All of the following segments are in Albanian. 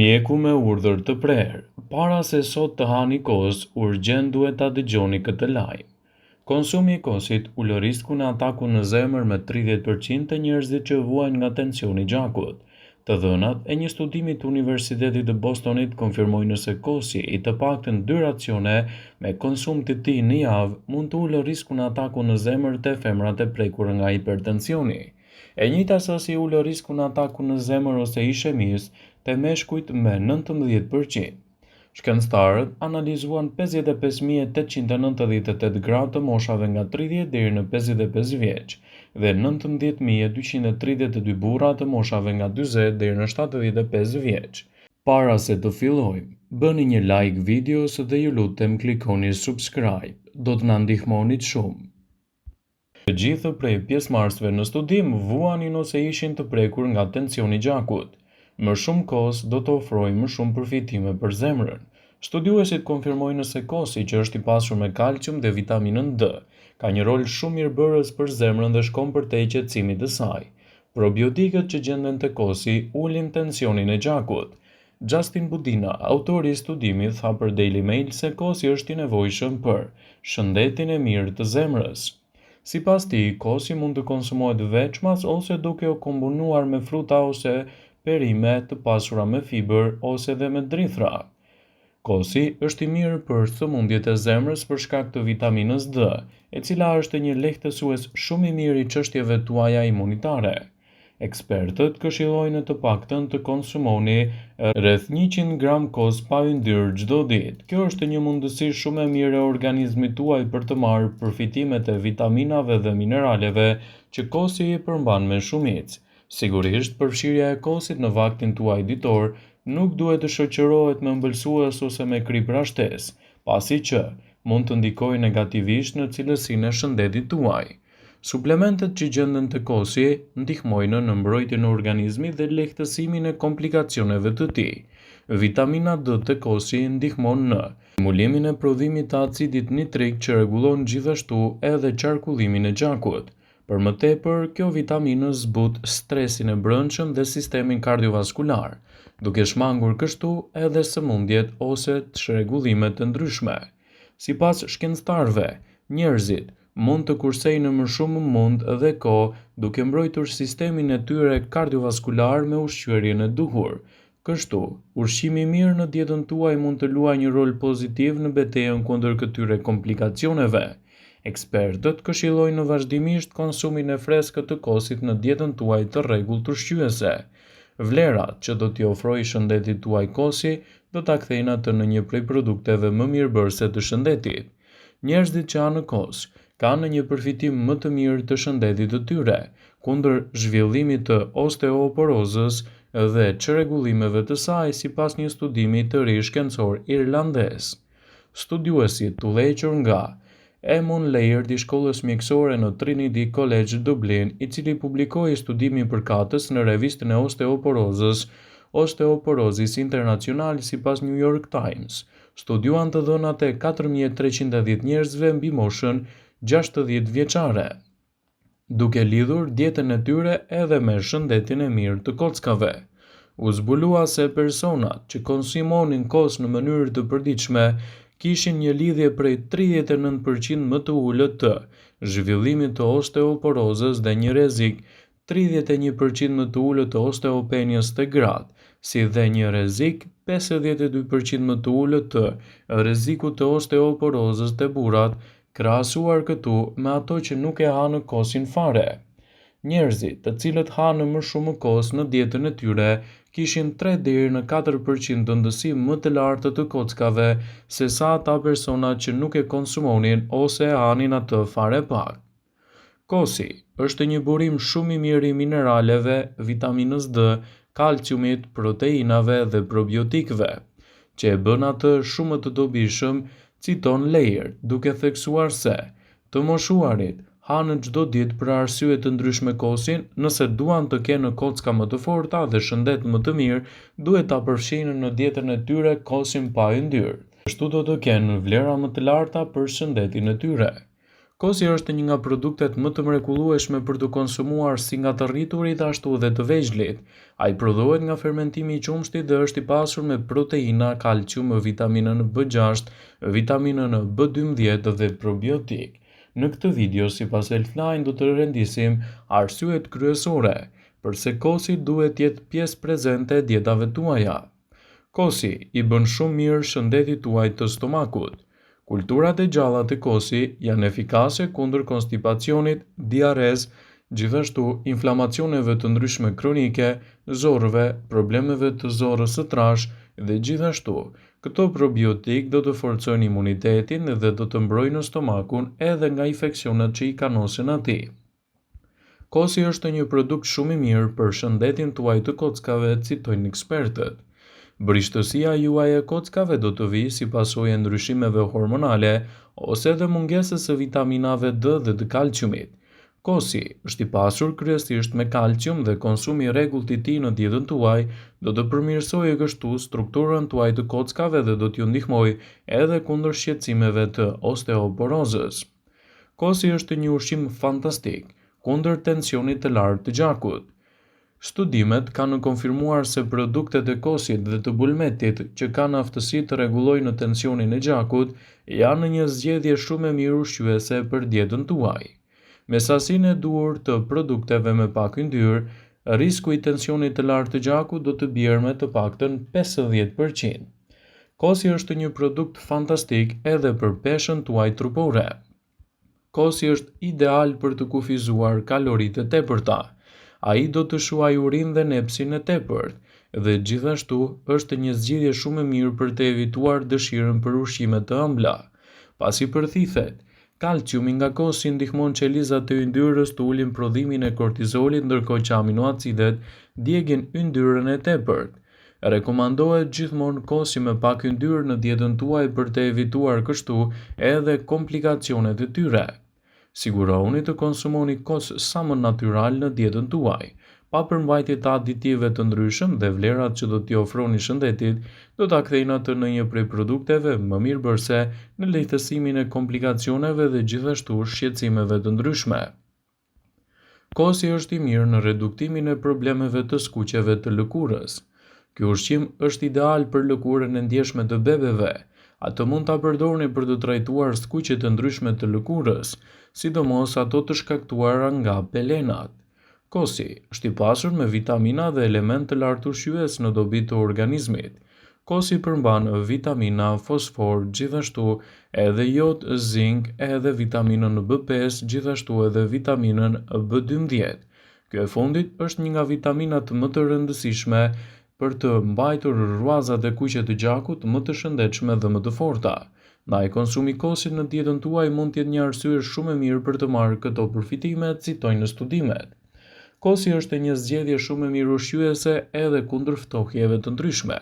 Mjeku me urdhër të prerë. Para se sot të hani kos, urgjent duhet ta dëgjoni këtë lajm. Konsumi i kosit ul riskun e ataku në zemër me 30% të njerëzit që vuajnë nga tensioni i gjakut. Të dhënat e një studimi të Universitetit të Bostonit konfirmojnë se kosi i të paktën 2 racione me konsum të tij në javë mund të ulë riskun e ataku në zemër te femrat e prekur nga hipertensioni. E njëjta sasi ul riskun e ataku në zemër ose ishemisë te meshkujt me 19%. Shkencëtarët analizuan 55.898 gra të moshave nga 30 deri në 55 vjeç dhe 19.232 burra të moshave nga 40 deri në 75 vjeç. Para se të fillojmë, bëni një like videos dhe ju lutem klikoni subscribe, do të na ndihmonit shumë. Të gjithë prej pjesëmarrësve në studim vuanin ose ishin të prekur nga tensioni i gjakut. Më shumë kos do të ofrojë më shumë përfitime për zemrën. Studiuesit konfirmojnë se kosi që është i pasur me kalcium dhe vitaminën D ka një rol shumë mirëbërës për zemrën dhe shkon përtej qetësimit të saj. Probiotikët që gjenden te kosi ulin tensionin e gjakut. Justin Budina, autori i studimit, tha për Daily Mail se kosi është i nevojshëm për shëndetin e mirë të zemrës. Sipas tij, kosi mund të konsumohet veçmas ose duke u kombinuar me fruta ose perime të pasura me fibër ose dhe me drithra. Kosi është i mirë për sëmundjet e zemrës për shkak të vitaminës D, e cila është një lehtësues shumë i mirë i çështjeve tuaja imunitare. Ekspertët këshillojnë të paktën të konsumoni rreth 100 gram kos pa yndyrë çdo ditë. Kjo është një mundësi shumë e mirë e organizmit tuaj për të marrë përfitimet e vitaminave dhe mineraleve që kosi i përmban me shumicë. Sigurisht, përfshirja e kosit në vaktin tuaj ditor nuk duhet të shoqërohet me ëmbëlsues ose me kripra shtesë, pasi që mund të ndikojë negativisht në cilësinë e shëndetit tuaj. Suplementet që gjenden te kosi ndihmojnë në mbrojtjen e organizmit dhe lehtësimin e komplikacioneve të tij. Vitamina D te kosi ndihmon në stimulimin e prodhimit të acidit nitrik që rregullon gjithashtu edhe qarkullimin e gjakut. Për më tepër, kjo vitaminë zbut stresin e brendshëm dhe sistemin kardiovaskular, duke shmangur kështu edhe sëmundjet ose çrregullime të ndryshme. Sipas shkencëtarëve, njerëzit mund të kursejnë më shumë mund dhe kohë duke mbrojtur sistemin e tyre kardiovaskular me ushqyerjen e duhur. Kështu, ushqimi i mirë në dietën tuaj mund të luajë një rol pozitiv në betejën kundër këtyre komplikacioneve. Ekspertët këshillojnë vazhdimisht konsumin e freskët të kosit në dietën tuaj të rregullt ushqyese. Vlerat që do t'i ofrojë shëndetit tuaj kosi do ta kthejnë atë në një prej produkteve më mirëbërëse të shëndetit. Njerëzit që hanë kos kanë një përfitim më të mirë të shëndetit të tyre kundër zhvillimit të osteoporozës dhe çrregullimeve të saj sipas një studimi të ri shkencor irlandez. Studiuesit të udhëhequr nga Eamon Laird i shkollës mjekësore në Trinity College Dublin, i cili publikoi studimin përkatës në revistën e osteoporozës Osteoporosis International sipas New York Times, studiuan të dhënat e 4.310 njerëzve mbi moshën 60 vjeçare, duke lidhur dietën e tyre edhe me shëndetin e mirë të kockave. U zbulua se personat që konsumonin kos në mënyrë të përditshme kishin një lidhje prej 39% më të ulët të zhvillimit të osteoporozës dhe një rrezik 31% më të ulët të osteopenijës te gratë, si dhe një rrezik 52% më të ulët të rrezikut të osteoporozës te burrat, krahasuar këtu me ato që nuk e hanë kosin fare. Njerëzit të cilët hanë më shumë kos në dietën e tyre kishin 3 deri në 4% rëndësi më të lartë të kockave se sa ata persona që nuk e konsumonin ose e hanin atë fare pak. Kosi është një burim shumë i mirë i mineraleve, vitaminës D, kalciumit, proteinave dhe probiotikëve, që e bën atë shumë të dobishëm, citon Laird, duke theksuar se të moshuarit hanë çdo ditë për arsye të ndryshme kosin, nëse duan të kenë kocka më të forta dhe shëndet më të mirë, duhet ta përfshinë në dietën e tyre kosin pa yndyrë. Kështu do të kenë vlera më të larta për shëndetin e tyre. Kosi është një nga produktet më të mrekullueshme për të konsumuar si nga të rriturit ashtu dhe të vegjëlit. Ai prodhohet nga fermentimi i qumshtit dhe është i pasur me proteina, kalcium, vitaminën B6, vitaminën B12 dhe probiotik. Në këtë video, sipas Elfline, do të rendisim arsyet kryesore përse kosi duhet të jetë pjesë prezente e dietave tuaja. Kosi i bën shumë mirë shëndetit tuaj të stomakut. Kulturat e gjalla të kosi janë efikase kundër konstipacionit, diarez, gjithashtu inflamacioneve të ndryshme kronike, zorrëve, problemeve të zorrës së trash dhe gjithashtu, këto probiotik do të forcojnë imunitetin dhe do të mbrojnë stomakun edhe nga infeksionet që i kanosin atij. Kosi është një produkt shumë i mirë për shëndetin tuaj të kockave, citojnë ekspertët. Brishtësia juaj e kockave do të vijë si pasojë e ndryshimeve hormonale ose edhe mungesës së vitaminave D dhe të kalciumit. Kosi është i pasur kryesisht me kalcium dhe konsumi i rregullt i tij në dietën tuaj do të përmirësojë kështu strukturën tuaj të kockave dhe do t'ju ndihmojë edhe kundër shqetësimeve të osteoporozës. Kosi është një ushqim fantastik kundër tensionit të lartë të gjakut. Studimet kanë konfirmuar se produktet e kosit dhe të bulmetit që kanë aftësi të rregullojnë tensionin e gjakut janë një zgjedhje shumë e mirë ushqyese për dietën tuaj. Me sasinë e duhur të produkteve me pak yndyrë, risku i tensionit të lartë të gjakut do të bjerë me të paktën 50%. Kosi është një produkt fantastik edhe për peshën tuaj trupore. Kosi është ideal për të kufizuar kaloritë e tepërta. Ai do të shuaj urinë dhe nepsin e tepërt dhe gjithashtu është një zgjidhje shumë e mirë për të evituar dëshirën për ushqime të ëmbla. Pasi përthithet, kalciumi nga kosi ndihmon qelizat e yndyrës të ulin prodhimin e kortizolit ndërkohë që aminoacidet djegin yndyrën e tepërt. Rekomandohet gjithmonë kosi me pak yndyrë në dietën tuaj për të evituar kështu edhe komplikacionet e tyre. Sigurohuni të konsumoni kos sa më natyral në dietën tuaj, pa përmbajtje të aditive të ndryshëm dhe vlerat që do t'i ofroni shëndetit, do ta kthejnë atë në një prej produkteve më mirëbërëse në lehtësimin e komplikacioneve dhe gjithashtu shqetësimeve të ndryshme. Kosi është i mirë në reduktimin e problemeve të skuqeve të lëkurës. Ky ushqim është ideal për lëkurën e ndjeshme të bebeve. Atë mund ta përdorni për të trajtuar skuqjet e ndryshme të lëkurës, sidomos ato të shkaktuara nga pelenat. Kosi është i pasur me vitamina dhe elementë të lartë ushqyes në dobi të organizmit. Kosi përmban vitamina, fosfor, gjithashtu edhe jod, zink, edhe vitaminën B5, gjithashtu edhe vitaminën B12. Kjo e fundit është një nga vitaminat më të rëndësishme për të mbajtur ruazat e kuqe të gjakut më të shëndetshme dhe më të forta. Ndaj konsumi i kosit në dietën tuaj mund të jetë një arsye shumë e mirë për të marrë këto përfitime, citojnë në studimet. Kosi është një zgjedhje shumë e mirë ushqyese edhe kundër ftohjeve të ndryshme.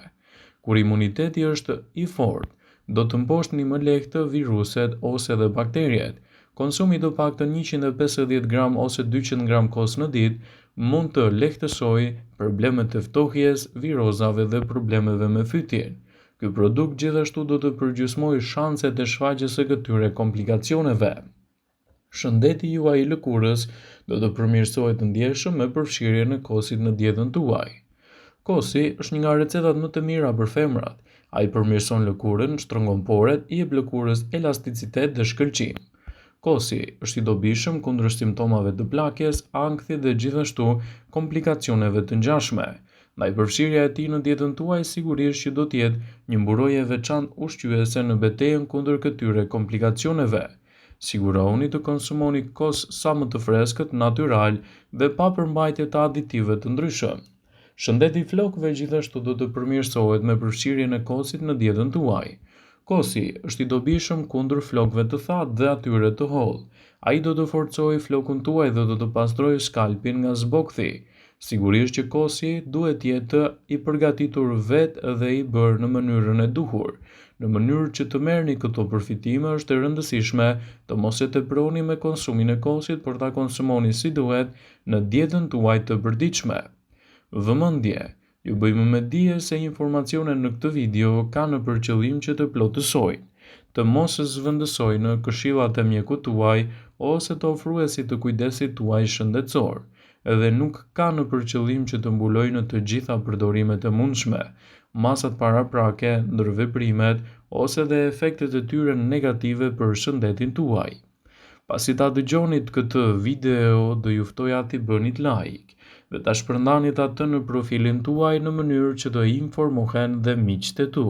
Kur imuniteti është i fortë, do të mposhtni më lehtë viruset ose edhe bakteriet. Konsumi të paktën 150 gram ose 200 gram kos në ditë mund të lehtësojë problemet e ftohjes, virozave dhe problemeve me fytyrën. Ky produkt gjithashtu do të përgjysmojë shanset e shfaqjes së këtyre komplikacioneve. Shëndeti juaj i lëkurës do të përmirësohet ndjeshëm me përfshirjen e kosit në dietën tuaj. Kosi është një nga recetat më të mira për femrat. Ai përmirëson lëkurën, shtrëngon poret, i jep lëkurës elasticitet dhe shkëlqim. Kosi është i dobishëm kundër simptomave të plakjes, ankthit dhe gjithashtu komplikacioneve të ngjashme. Ndaj përfshirja e tij në dietën tuaj sigurisht që do të jetë një mburojë e veçantë ushqyese në betejën kundër këtyre komplikacioneve. Sigurohuni të konsumoni kos sa më të freskët, natyral dhe pa përmbajtje të aditive të ndryshëm. Shëndeti i flokëve gjithashtu do të përmirësohet me përfshirjen e kosit në dietën tuaj. Kosi është i dobishëm kundër flokëve të thatë dhe atyre të hollë. Ai do të forcojë flokun tuaj dhe do të pastrojë skalpin nga zbokthi. Sigurisht që kosi duhet të jetë i përgatitur vetë dhe i bërë në mënyrën e duhur. Në mënyrë që të merrni këto përfitime është e rëndësishme të mos e teproni me konsumin e kosit, por ta konsumoni si duhet në dietën tuaj të përditshme. Vëmendje. Ju bëjmë me dije se informacionet në këtë video kanë për qëllim që të plotësojnë. të mos zhvendësojnë këshillat e mjekut tuaj ose të ofruesit të kujdesit tuaj shëndetësor, dhe nuk ka në për qëllim që të mbulojnë të gjitha përdorimet e mundshme, masat paraprake, ndërveprimet ose dhe efektet e tyre negative për shëndetin tuaj. Pasi ta dëgjonit këtë video, do ju ftoja t'i bënit like dhe ta shpërndanit atë në profilin tuaj në mënyrë që të informohen dhe miqtë e tu.